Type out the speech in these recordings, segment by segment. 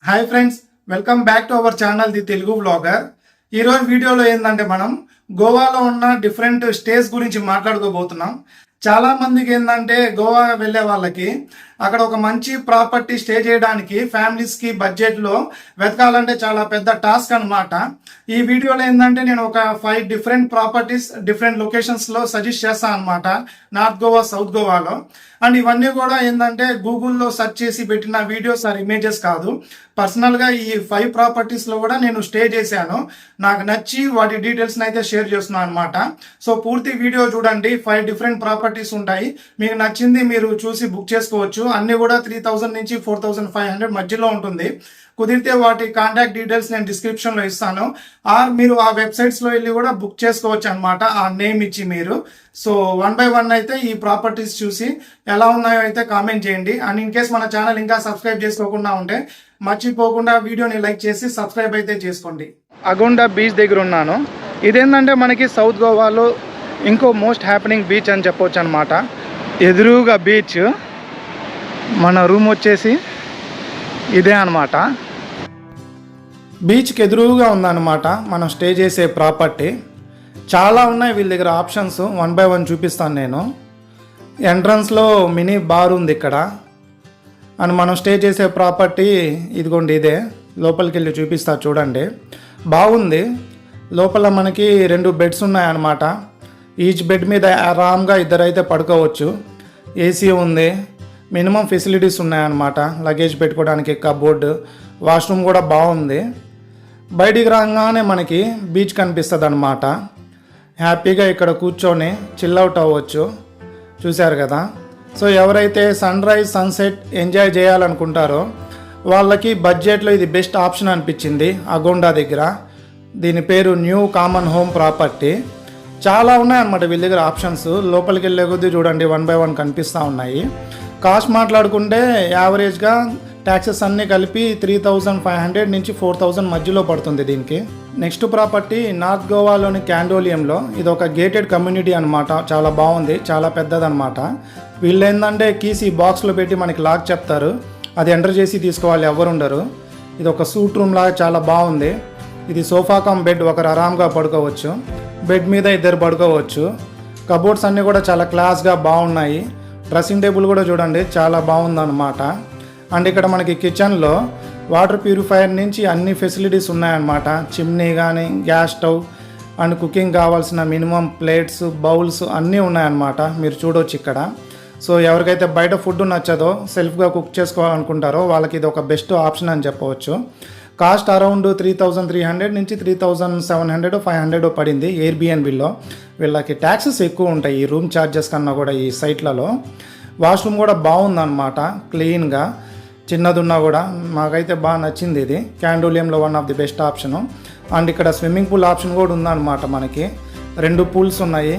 Hi friends, welcome back to our channel the Telugu vlogger. ఈరోజు వీడియోలో ఏంటంటే మనం గోవాలో ఉన్న డిఫరెంట్ స్టేస్ గురించి మాట్లాడుకోబోతున్నాం. చాలా మందికి ఏంటంటే గోవా వెళ్ళే వాళ్ళకి అక్కడ ఒక మంచి ప్రాపర్టీ స్టే చేయడానికి ఫ్యామిలీస్కి బడ్జెట్లో వెతకాలంటే చాలా పెద్ద టాస్క్ అనమాట. ఈ వీడియోలో ఏంటంటే నేను ఒక 5 డిఫరెంట్ ప్రాపర్టీస్ డిఫరెంట్ లొకేషన్స్లో సజెస్ట్ చేస్తాను అనమాట, నార్త్ గోవా సౌత్ గోవాలో. అండ్ ఇవన్నీ కూడా ఏంటంటే గూగుల్లో సెర్చ్ చేసి పెట్టిన వీడియోస్ ఆర్ ఇమేజెస్ కాదు. పర్సనల్గా ఈ 5 ప్రాపర్టీస్లో కూడా నేను స్టే చేశాను. నాకు నచ్చి వాటి డీటెయిల్స్ని అయితే షేర్ చేస్తున్నాను అనమాట. సో పూర్తి వీడియో చూడండి. 5 డిఫరెంట్ ప్రాపర్టీస్ ఉంటాయి. మీకు నచ్చింది మీరు చూసి బుక్ చేసుకోవచ్చు. అన్ని కూడా 3000 నుంచి 4500 మధ్యలో ఉంటుంది. కుదిరితే వాటి కాంటాక్ట్ డీటెయిల్స్ నేను డిస్క్రిప్షన్లో ఇస్తాను. ఆర్ మీరు ఆ వెబ్సైట్స్లో వెళ్ళి కూడా బుక్ చేసుకోవచ్చు అనమాట, ఆ నేమ్ ఇచ్చి మీరు. సో 1 by 1 అయితే ఈ ప్రాపర్టీస్ చూసి ఎలా ఉన్నాయో అయితే కామెంట్ చేయండి. అండ్ ఇన్ కేస్ మన ఛానల్ ఇంకా సబ్స్క్రైబ్ చేసుకోకుండా ఉంటే మర్చిపోకుండా వీడియోని లైక్ చేసి సబ్స్క్రైబ్ అయితే చేసుకోండి. అగొండా బీచ్ దగ్గర ఉన్నాను. ఇదేంటంటే మనకి సౌత్ గోవాలో ఇంకో మోస్ట్ హ్యాపెనింగ్ బీచ్ అని చెప్పవచ్చు అనమాట. ఎదురుగా బీచ్, మన రూమ్ వచ్చేసి ఇదే అనమాట. బీచ్కి ఎదురుగా ఉందన్నమాట మనం స్టే చేసే ప్రాపర్టీ. చాలా ఉన్నాయి వీళ్ళ దగ్గర ఆప్షన్స్. 1 by 1 చూపిస్తాను నేను. ఎంట్రన్స్లో మినీ బార్ ఉంది ఇక్కడ. అండ్ మనం స్టే చేసే ప్రాపర్టీ ఇదిగోండి ఇదే. లోపలికి వెళ్ళి చూపిస్తా చూడండి. బాగుంది. లోపల మనకి 2 బెడ్స్ ఉన్నాయన్నమాట. ఈచ్ బెడ్ మీద ఆరామ్గా ఇద్దరైతే పడుకోవచ్చు. ఏసీ ఉంది. మినిమం ఫెసిలిటీస్ ఉన్నాయన్నమాట. లగేజ్ పెట్టుకోవడానికి కబోర్డ్, వాష్రూమ్ కూడా బాగుంది. బయటికి రాగానే మనకి బీచ్ కనిపిస్తుంది అనమాట. హ్యాపీగా ఇక్కడ కూర్చొని చిల్ అవుట్ అవ్వచ్చు. చూశారు కదా. సో ఎవరైతే సన్ రైజ్ సన్సెట్ ఎంజాయ్ చేయాలనుకుంటారో వాళ్ళకి బడ్జెట్లో ఇది బెస్ట్ ఆప్షన్ అనిపించింది. అగొండా దగ్గర. దీని పేరు న్యూ కామన్ హోమ్ ప్రాపర్టీ. చాలా ఉన్నాయన్నమాట వీళ్ళ దగ్గర ఆప్షన్స్. లోపలికి వెళ్ళే కొద్దీ చూడండి 1 by 1 కనిపిస్తూ ఉన్నాయి. కాస్ట్ మాట్లాడుకుంటే యావరేజ్గా ట్యాక్సెస్ అన్నీ కలిపి 3500 నుంచి 4000 మధ్యలో పడుతుంది దీనికి. నెక్స్ట్ ప్రాపర్టీ నార్త్ గోవాలోని క్యాండోలియంలో. ఇది ఒక గేటెడ్ కమ్యూనిటీ అనమాట. చాలా బాగుంది, చాలా పెద్దదన్నమాట. వీళ్ళు ఏంటంటే కీస్ ఈ బాక్స్లో పెట్టి మనకి లాక్ చెప్తారు, అది ఎంటర్ చేసి తీసుకోవాలి, ఎవరు ఉండరు. ఇది ఒక సూట్ రూమ్ లాగా చాలా బాగుంది. ఇది సోఫా కమ్ బెడ్, ఒకరు ఆరామ్గా పడుకోవచ్చు. బెడ్ మీద ఇద్దరు పడుకోవచ్చు. కబోర్డ్స్ అన్నీ కూడా చాలా క్లాస్గా బాగున్నాయి. డ్రెస్సింగ్ టేబుల్ కూడా చూడండి చాలా బాగుందన్నమాట. అండ్ ఇక్కడ మనకి కిచెన్లో వాటర్ ప్యూరిఫైయర్ నుంచి అన్ని ఫెసిలిటీస్ ఉన్నాయన్నమాట. చిమ్నీ కానీ, గ్యాస్ స్టవ్ అండ్ కుకింగ్ కావాల్సిన మినిమం ప్లేట్స్, బౌల్స్ అన్నీ ఉన్నాయన్నమాట. మీరు చూడవచ్చు ఇక్కడ. సో ఎవరికైతే బయట ఫుడ్ నచ్చదో, సెల్ఫ్గా కుక్ చేసుకోవాలనుకుంటారో వాళ్ళకి ఇది ఒక బెస్ట్ ఆప్షన్ అని చెప్పవచ్చు. కాస్ట్ అరౌండ్ 3300 నుంచి 3700 500 పడింది ఎయిర్బిఎన్బిలో. వీళ్ళకి ట్యాక్సెస్ ఎక్కువ ఉంటాయి ఈ రూమ్ ఛార్జెస్ కన్నా కూడా ఈ సైట్లలో. వాష్రూమ్ కూడా బాగుందన్నమాట, క్లీన్గా. చిన్నదున్నా కూడా మాకైతే బాగా నచ్చింది ఇది. క్యాండోలియంలో 1 of the best option. And ఇక్కడ స్విమ్మింగ్ పూల్ ఆప్షన్ కూడా ఉందన్నమాట. మనకి 2 పూల్స్ ఉన్నాయి.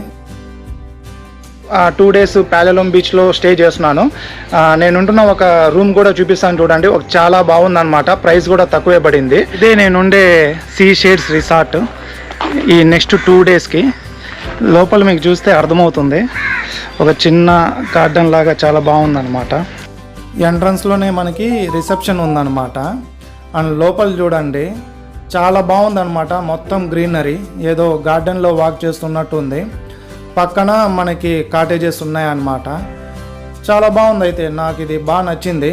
2 days ప్యాలెలోమ్ బీచ్లో స్టే చేస్తున్నాను. నేనుంటున్న ఒక రూమ్ కూడా చూపిస్తాను చూడండి. ఒక చాలా బాగుందన్నమాట. ప్రైస్ కూడా తక్కువే పడింది. ఇదే నేనుండే సీ షేడ్స్ రిసార్ట్. ఈ నెక్స్ట్ 2 daysకి లోపల మీకు చూస్తే అర్థమవుతుంది. ఒక చిన్న గార్డెన్ లాగా చాలా బాగుందన్నమాట. ఎంట్రన్స్లోనే మనకి రిసెప్షన్ ఉందన్నమాట. అండ్ లోపల చూడండి చాలా బాగుందన్నమాట. మొత్తం గ్రీనరీ, ఏదో గార్డెన్లో వాక్ చేస్తున్నట్టు ఉంది. పక్కన మనకి కాటేజెస్ ఉన్నాయన్నమాట. చాలా బాగుంది. అయితే నాకు ఇది బాగా నచ్చింది.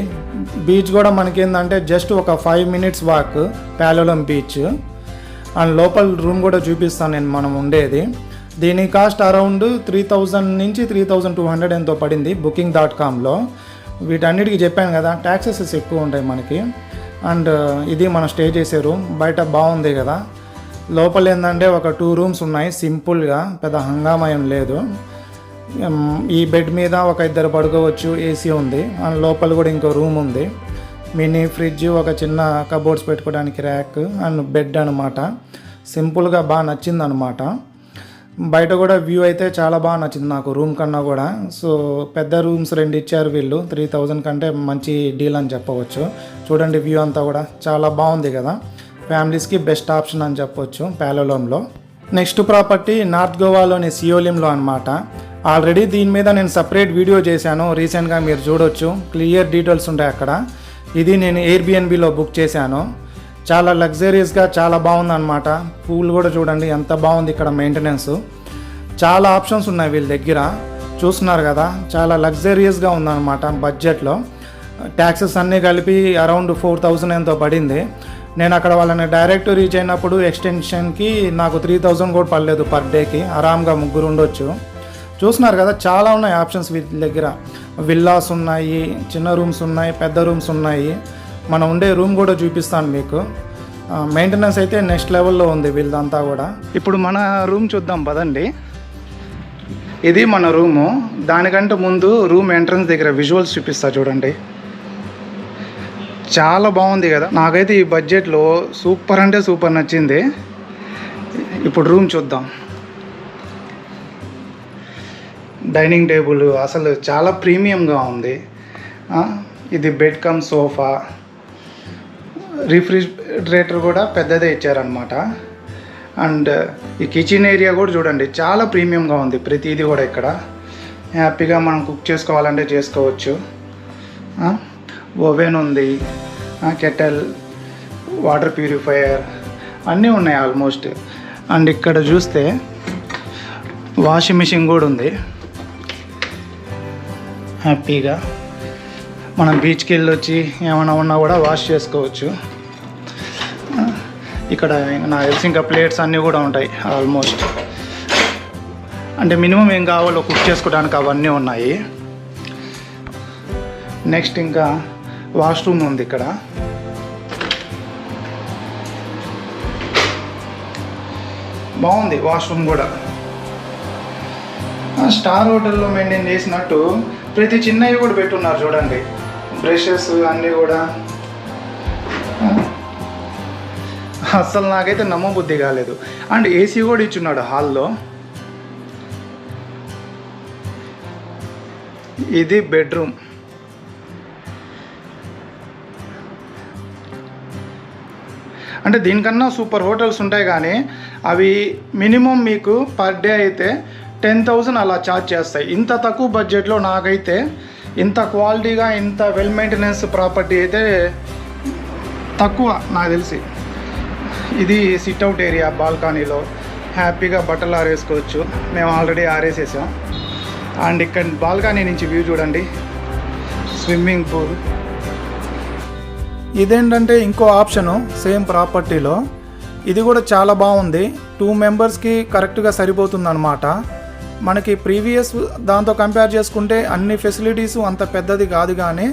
బీచ్ కూడా మనకి ఏంటంటే జస్ట్ ఒక 5 minutes వాక్ ప్యాలెలోమ్ బీచ్. అండ్ లోపల రూమ్ కూడా చూపిస్తాను నేను మనం ఉండేది. దీని కాస్ట్ అరౌండ్ 3000 నుంచి 3200 ఎంతో పడింది booking.comలో. వీటన్నిటికీ చెప్పాను కదా, ట్యాక్సెస్ ఎక్కువ ఉంటాయి మనకి. అండ్ ఇది మనం స్టే చేసే రూమ్. బయట బాగుంది కదా. లోపల ఏంటంటే ఒక 2 rooms ఉన్నాయి సింపుల్గా, పెద్ద హంగామా ఏం లేదు. ఈ బెడ్ మీద ఒక ఇద్దరు పడుకోవచ్చు. ఏసీ ఉంది. అండ్ లోపల కూడా ఇంకో రూమ్ ఉంది. మినీ ఫ్రిడ్జ్, ఒక చిన్న కబోర్డ్స్ పెట్టుకోవడానికి ర్యాక్ అండ్ బెడ్ అనమాట. సింపుల్గా బాగా నచ్చింది అనమాట. బయట కూడా వ్యూ అయితే చాలా బాగా నచ్చింది నాకు రూమ్ కన్నా కూడా. సో పెద్ద రూమ్స్ 2 ఇచ్చారు వీళ్ళు. 3000 కంటే మంచి డీల్ అని చెప్పవచ్చు. చూడండి వ్యూ అంతా కూడా చాలా బాగుంది కదా. ఫ్యామిలీస్కి బెస్ట్ ఆప్షన్ అని చెప్పొచ్చు ప్యాలెలోమ్లో. నెక్స్ట్ ప్రాపర్టీ నార్త్ గోవాలోని సియోలింలో అనమాట. ఆల్రెడీ దీని మీద నేను సపరేట్ వీడియో చేశాను రీసెంట్గా, మీరు చూడొచ్చు. క్లియర్ డీటెయిల్స్ ఉంటాయి అక్కడ. ఇది నేను ఎయిర్బిఎన్బిలో బుక్ చేశాను. చాలా లగ్జరీస్గా చాలా బాగుందన్నమాట. పూల్ కూడా చూడండి ఎంత బాగుంది. ఇక్కడ మెయింటెనెన్స్ చాలా ఆప్షన్స్ ఉన్నాయి వీళ్ళ దగ్గర, చూస్తున్నారు కదా. చాలా లగ్జరియస్గా ఉందన్నమాట. బడ్జెట్లో ట్యాక్సెస్ అన్నీ కలిపి అరౌండ్ 4,000 ఎంతో పడింది. నేను అక్కడ వాళ్ళని డైరెక్ట్ రీచ్ అయినప్పుడు ఎక్స్టెన్షన్కి నాకు 3,000 కూడా పడలేదు పర్ డేకి. ఆరామ్గా ముగ్గురు ఉండొచ్చు. చూస్తున్నారు కదా, చాలా ఉన్నాయి ఆప్షన్స్ వీళ్ళ దగ్గర. విల్లాస్ ఉన్నాయి, చిన్న రూమ్స్ ఉన్నాయి, పెద్ద రూమ్స్ ఉన్నాయి. మనం ఉండే రూమ్ కూడా చూపిస్తాను మీకు. మెయింటెనెన్స్ అయితే నెక్స్ట్ లెవెల్లో ఉంది వీళ్ళదంతా కూడా. ఇప్పుడు మన రూమ్ చూద్దాం పదండి. ఇది మన రూము. దానికంటే ముందు రూమ్ ఎంట్రన్స్ దగ్గర విజువల్స్ చూపిస్తా చూడండి. చాలా బాగుంది కదా. నాకైతే ఈ బడ్జెట్లో సూపర్ అంటే సూపర్ నచ్చింది. ఇప్పుడు రూమ్ చూద్దాం. డైనింగ్ టేబుల్ అసలు చాలా ప్రీమియంగా ఉంది. ఇది బెడ్ కమ్ సోఫా, రిఫ్రిజిరేటర్ కూడా పెద్దదే ఇచ్చారనమాట. అండ్ ఈ కిచెన్ ఏరియా కూడా చూడండి చాలా ప్రీమియంగా ఉంది. ప్రతిదీ కూడా ఇక్కడ హ్యాపీగా మనం కుక్ చేసుకోవాలంటే చేసుకోవచ్చు. ఓవెన్ ఉంది, కెటల్, వాటర్ ప్యూరిఫైయర్ అన్నీ ఉన్నాయి ఆల్మోస్ట్. అండ్ ఇక్కడ చూస్తే వాషింగ్ మిషన్ కూడా ఉంది. హ్యాపీగా మనం బీచ్కి వెళ్ళి వచ్చి ఏమైనా ఉన్నా కూడా వాష్ చేసుకోవచ్చు. ఇక్కడ నాకు తెలిసి ఇంకా ప్లేట్స్ అన్నీ కూడా ఉంటాయి ఆల్మోస్ట్. అంటే మినిమం ఏం కావాలో కుక్ చేసుకోవడానికి అవన్నీ ఉన్నాయి. నెక్స్ట్ ఇంకా వాష్రూమ్ ఉంది ఇక్కడ. బాగుంది వాష్రూమ్ కూడా. స్టార్ హోటల్లో మెయింటైన్ చేసినట్టు ప్రతి చిన్నవి కూడా పెట్టున్నారు చూడండి. బ్రషెస్ అన్నీ కూడా. అస్సలు నాకైతే నమ్మబుద్ధి కాలేదు. అండ్ ఏసీ కూడా ఇచ్చున్నాడు హాల్లో. ఇది బెడ్రూమ్. అంటే దీనికన్నా సూపర్ హోటల్స్ ఉంటాయి కానీ అవి మినిమం మీకు పర్ డే అయితే 10,000 అలా ఛార్జ్ చేస్తాయి. ఇంత తక్కువ బడ్జెట్లో నాకైతే ఇంత క్వాలిటీగా ఇంత వెల్ మెయింటెనెన్స్ ప్రాపర్టీ అయితే తక్కువ నాకు తెలిసి. ఇది సిట్అవుట్ ఏరియా. బాల్కనీలో హ్యాపీగా బట్టలు ఆరేసుకోవచ్చు. మేము ఆల్రెడీ ఆరేసేసాం. అండ్ ఇక్కడ బాల్కనీ నుంచి వ్యూ చూడండి, స్విమ్మింగ్ పూల్. ఇదేంటంటే ఇంకో ఆప్షను సేమ్ ప్రాపర్టీలో. ఇది కూడా చాలా బాగుంది. 2 మెంబర్స్కి కరెక్ట్గా సరిపోతుంది అనమాట. మనకి ప్రీవియస్ దాంతో కంపేర్ చేసుకుంటే అన్ని ఫెసిలిటీస్ అంత పెద్దది కాదు కానీ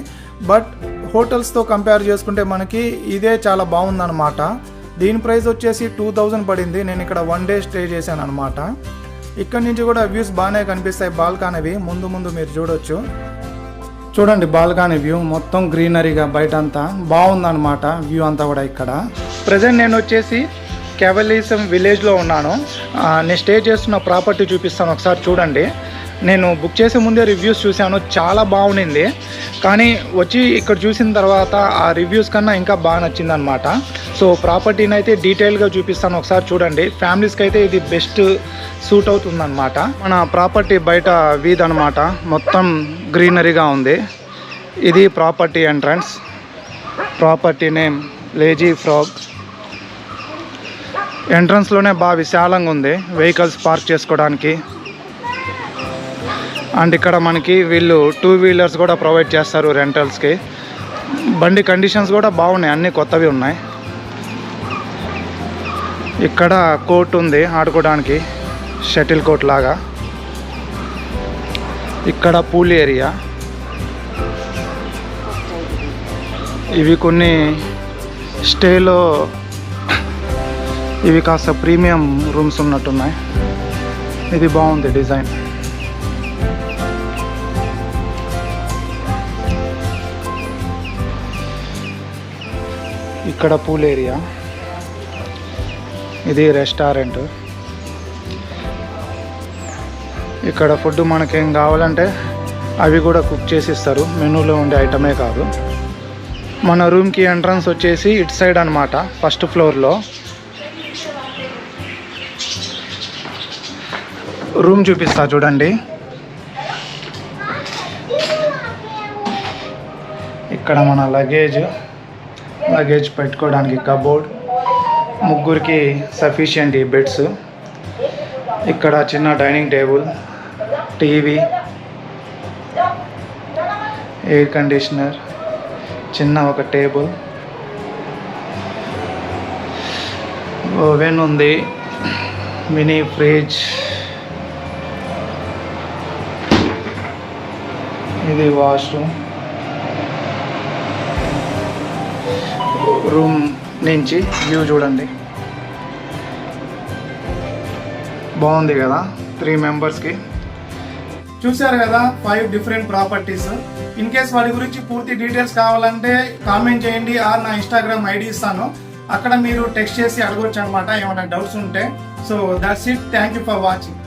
బట్ హోటల్స్తో కంపేర్ చేసుకుంటే మనకి ఇదే చాలా బాగుందన్నమాట. దీని ప్రైస్ వచ్చేసి 2,000 పడింది. నేను ఇక్కడ 1 డే స్టే చేశాను అనమాట. ఇక్కడ నుంచి కూడా వ్యూస్ బాగానే కనిపిస్తాయి. బాల్కనీవి ముందు మీరు చూడొచ్చు. చూడండి బాల్కనీ వ్యూ మొత్తం గ్రీనరీగా బయట అంతా బాగుందన్నమాట వ్యూ అంతా కూడా. ఇక్కడ ప్రజెంట్ నేను వచ్చేసి కేవలీసం విలేజ్లో ఉన్నాను. నేను స్టే చేస్తున్న ప్రాపర్టీ చూపిస్తాను, ఒకసారి చూడండి. నేను బుక్ చేసే ముందే రివ్యూస్ చూశాను, చాలా బాగుండింది. కానీ వచ్చి ఇక్కడ చూసిన తర్వాత ఆ రివ్యూస్ కన్నా ఇంకా బాగా నచ్చిందనమాట. సో ప్రాపర్టీని అయితే డీటెయిల్గా చూపిస్తాను, ఒకసారి చూడండి. ఫ్యామిలీస్కి అయితే ఇది బెస్ట్ సూట్ అవుతుందన్నమాట. మన ప్రాపర్టీ బయట వీధి అనమాట, మొత్తం గ్రీనరీగా ఉంది. ఇది property entrance. Property name lazy frog. ఎంట్రన్స్లోనే బాగా విశాలంగా ఉంది వెహికల్స్ పార్క్ చేసుకోవడానికి. అండ్ ఇక్కడ మనకి వీళ్ళు 2 వీలర్స్ కూడా ప్రొవైడ్ చేస్తారు రెంటల్స్కి. బండి కండిషన్స్ కూడా బాగున్నాయి, అన్నీ కొత్తవి ఉన్నాయి. ఇక్కడ కోర్ట్ ఉంది ఆడుకోవడానికి, షటిల్ కోర్ట్ లాగా. ఇక్కడ పూల్ ఏరియా. ఇవి కొన్ని స్టేలో ఇవి కాస్త ప్రీమియం రూమ్స్ ఉన్నట్టున్నాయి. ఇది బాగుంది డిజైన్. ఇక్కడ పూల్ ఏరియా. ఇది రెస్టారెంట్. ఇక్కడ ఫుడ్ మనకేం కావాలంటే అవి కూడా కుక్ చేసి ఇస్తారు, మెనూలో ఉండే ఐటమే కాదు. మన రూమ్కి ఎంట్రన్స్ వచ్చేసి ఇటు సైడ్ అనమాట, ఫస్ట్ ఫ్లోర్లో. రూమ్ చూపిస్తా చూడండి. ఇక్కడ మన లగేజ్ పెట్టుకోవడానికి కబోర్డ్, ముగ్గురికి సఫిషియంట్ ఈ బెడ్స్. ఇక్కడ చిన్న dining table, TV, air conditioner, చిన్న ఒక టేబుల్, ఓవెన్ ఉంది, మినీ ఫ్రిడ్జ్, ఇది వాష్రూమ్. రూమ్ నుంచి వ్యూ చూడండి, బాగుంది కదా. 3 మెంబర్స్కి చూశారు కదా 5 డిఫరెంట్ ప్రాపర్టీస్. ఇన్ కేస్ వాటి గురించి పూర్తి డీటెయిల్స్ కావాలంటే కామెంట్ చేయండి, ఆర్ నా ఇన్స్టాగ్రామ్ ఐడి ఇస్తాను, అక్కడ మీరు టెక్స్ట్ చేసి అడగొచ్చు అనమాట ఏమైనా డౌట్స్ ఉంటే. So that's it, thank you for watching.